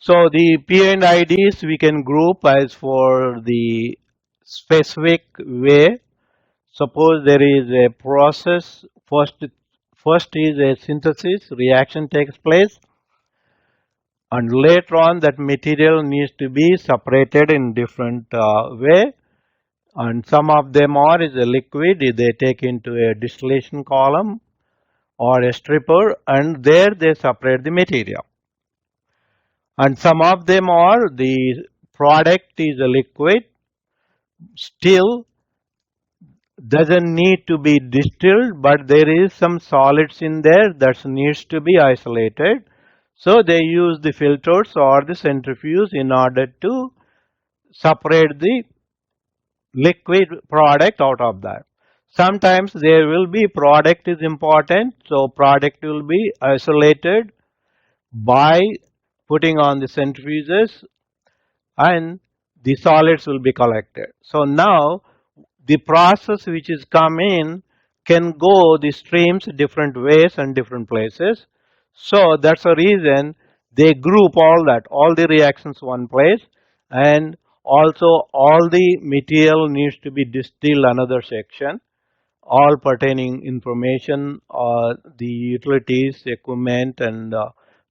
So the P and IDs we can group as for the specific way. Suppose there is a process. First is a synthesis, reaction takes place, and later on that material needs to be separated in different way. And some of them are is a liquid, they take into a distillation column or a stripper, and there they separate the material. And some of them are the product is a liquid, still doesn't need to be distilled, but there is some solids in there that needs to be isolated. So they use the filters or the centrifuge in order to separate the liquid product out of that. Sometimes there will be product is important, so product will be isolated by putting on the centrifuges, and the solids will be collected. So now the process which is come in can go the streams different ways and different places. So that's the reason they group all the reactions one place, and also all the material needs to be distilled another section, all pertaining information, the utilities, equipment, and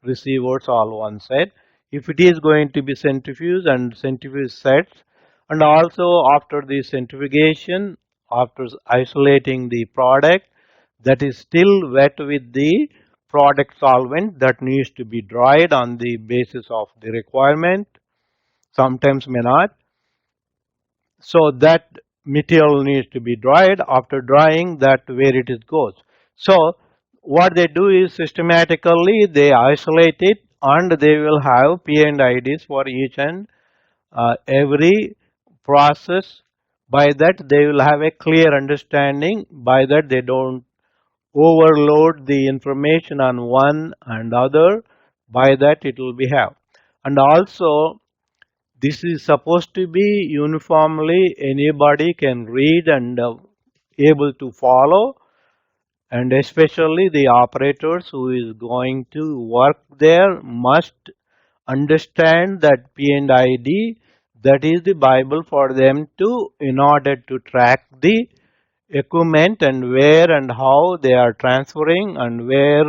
receivers all one side. If it is going to be centrifuge and centrifuge sets, and also after the centrifugation, after isolating the product that is still wet with the product solvent that needs to be dried on the basis of the requirement, sometimes may not. So that material needs to be dried. After drying, that where it is goes. So what they do is systematically they isolate it, and they will have P and IDs for each and every process. By that they will have a clear understanding. By that they don't overload the information on one and other. By that it will be have. And also this is supposed to be uniformly anybody can read and able to follow, and especially the operators who is going to work there must understand that P and ID, that is the Bible for them to in order to track the equipment and where and how they are transferring and where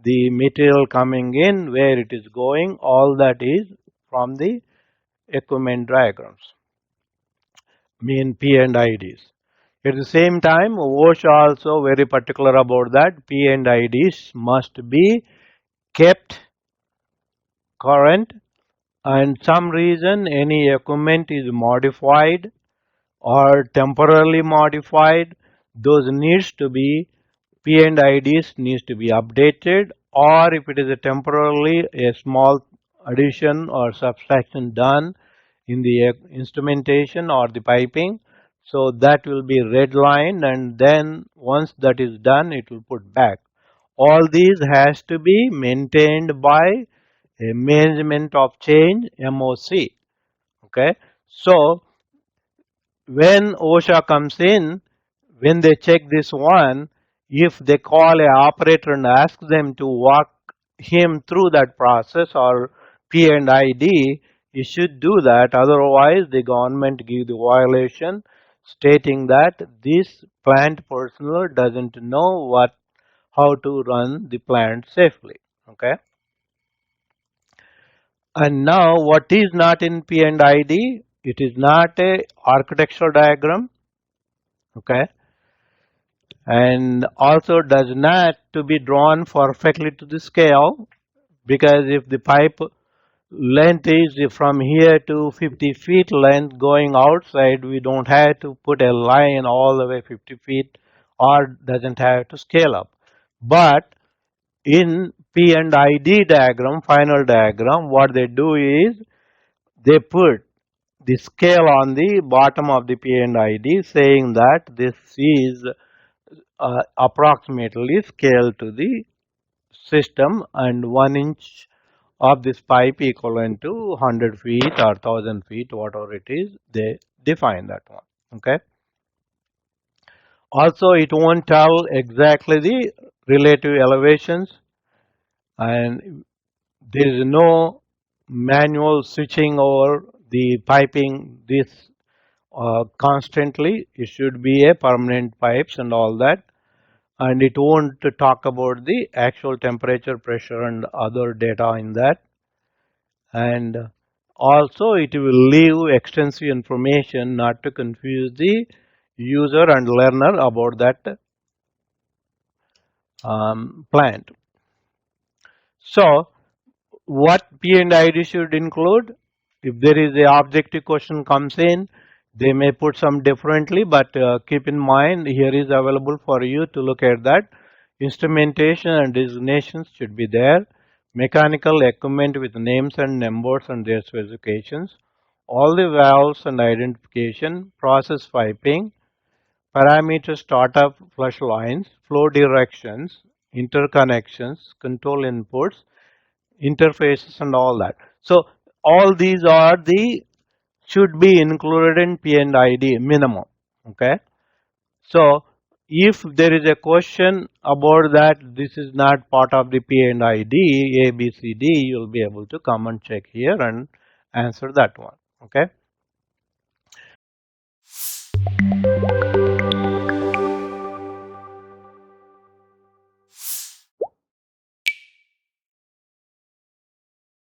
the material coming in, where it is going, all that is from the equipment diagrams, mean P and IDs. At the same time, OSHA also very particular about that. P and IDs must be kept current, and some reason any equipment is modified or temporarily modified, those needs to be P and IDs needs to be updated, or if it is a temporarily a small addition or subtraction done in the instrumentation or the piping, so that will be redlined, and then once that is done it will put back. All these has to be maintained by a management of change, MOC. Okay, so when OSHA comes in, when they check this one, if they call a operator and ask them to walk him through that process or P and ID, you should do that. Otherwise, the government give the violation stating that this plant personnel doesn't know how to run the plant safely. Okay. And now, what is not in P and ID? It is not a architectural diagram. Okay, and also does not to be drawn perfectly to the scale, because if the pipe length is from here to 50 feet length going outside, we don't have to put a line all the way 50 feet, or doesn't have to scale up. But in P and ID diagram, final diagram, what they do is they put the scale on the bottom of the P and ID, saying that this is approximately scale to the system, and 1 inch of this pipe equivalent to 100 feet or 1000 feet, whatever it is, they define that one. Okay. Also, it won't tell exactly the relative elevations, and there is no manual switching over the piping this constantly. It should be a permanent pipes and all that, and it won't talk about the actual temperature, pressure, and other data in that. And also it will leave extensive information not to confuse the user and learner about that plant. So what P and ID should include? If there is a objective question comes in, they may put some differently, but keep in mind here is available for you to look at that. Instrumentation and designations should be there. Mechanical equipment with names and numbers and their specifications. All the valves and identification, process piping, parameter startup flush lines, flow directions, interconnections, control inputs, interfaces and all that. So all these are the should be included in P&ID minimum. Okay. So if there is a question about that, this is not part of the P&ID A, B, C, D, you'll be able to come and check here and answer that one. Okay.